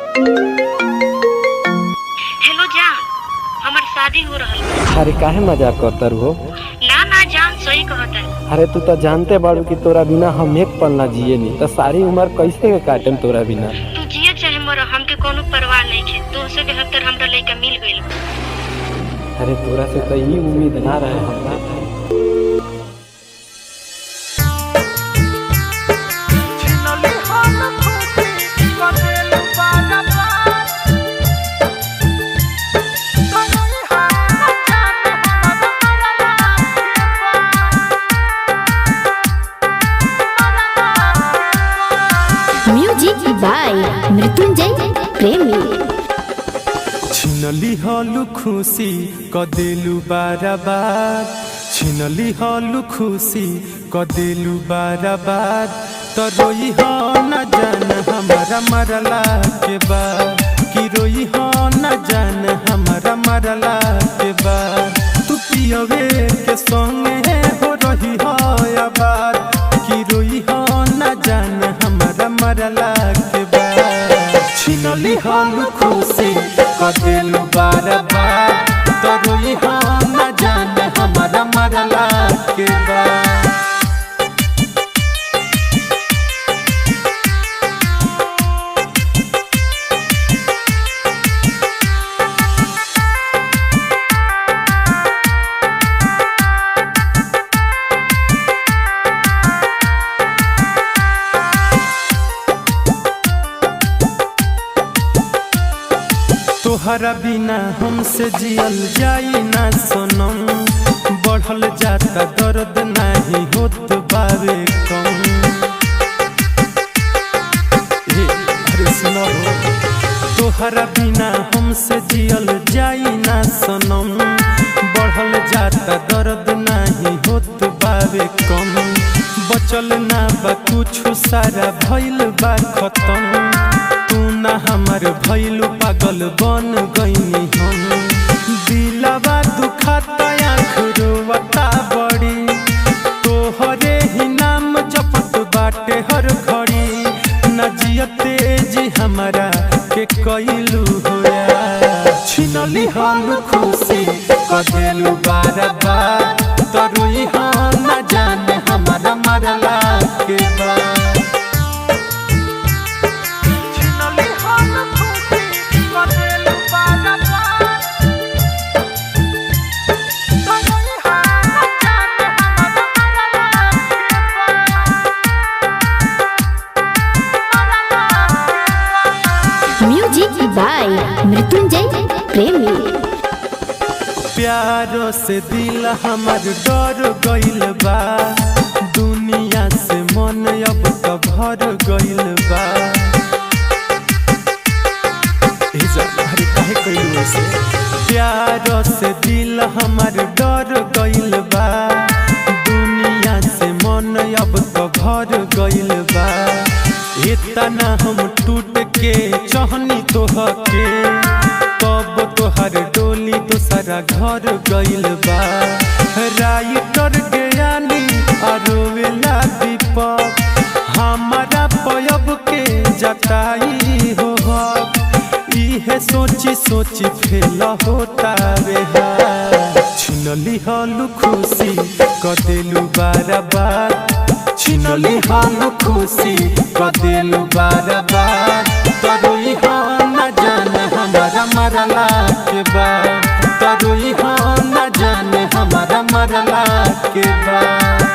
Hello जान, हमार शादी हो रहल। अरे काहे मजाक करतर हो? ना ना जान, सही कहता। अरे तू तो जानते बाड़ू कि तोरा बिना हम एक पल ना जिए नी, तो सारी उम्र कैसे के काटेम तोरा बिना। तू जिए चाहे मर, हमके कोनो परवाह नहीं है। 271 हमरा लइका मिल गइल। अरे तोरा से तो ये उम्मीद ना रहे हमरा। म्यूजिक बाय मृत्युंजय प्रेमी। छिनली हलु खुशी कदेलु बाराबार, छिनली हलु खुशी कदेलु बाराबार। तो रोई हो न जान हमारा मरला के बाद, कि रोई हो न जान हमारा मरला के बाद। तू पियवे के संगे हो रही हो आबाद, कि रोई हो न जान हमारा मरला के बाद। छिनली हलु खुशी कदेलु बाराबार, तो रोई हो न जान हमारा मरला के बाद। तोहरा बिना हमसे जियल जाई ना सोनम, बढ़ल जाता दर्द नहीं होत बावे कम। अरे सुनो, तोहरा बिना हमसे जियल जाई ना सोनम, बढ़ल जाता दर्द नहीं होत बावे कम। बचल ना बा कुछ सारा भइल बा खत्म, तू ना हमार भइलु पागल बन गईनी हम। दिलवा दुखाता आँख रोवता बड़ी, तोहरे ही नाम जपत बाटे हर घड़ी। न जियते जी हमारा के कइलु होया, छिनली हलु खुशी कदेलु बाराबार। तो रोई हो न जाने हमारा मरला के बाद। म्यूजिक बाय मृत्युंजय प्रेमी। प्यारो से दिल हमार डर गइल बा, दुनिया से मन अब तो भर गइल बा। अरे काहे कइलू ऐसे? प्यारो से दिल हमार डर गइल बा, दुनिया से मन अब तो भर गइल बा। इतना हम टूट के चाहनी तोहके, तब तोहर डोली दूसरा घर गइल बा। राइटर ज्ञानी अरोवेला दीपक, हमारा पयब के जटाई हो। इहे सोची सोची फेल होता वे। छिनली हलु खुशी कदेलु बाराबार, छिनली हलु खुशी कदेलु बाराबार। तो रोई हो न जान हमारा मरला के बाद, तो रोई हो न जान हमारा मरला के बाद।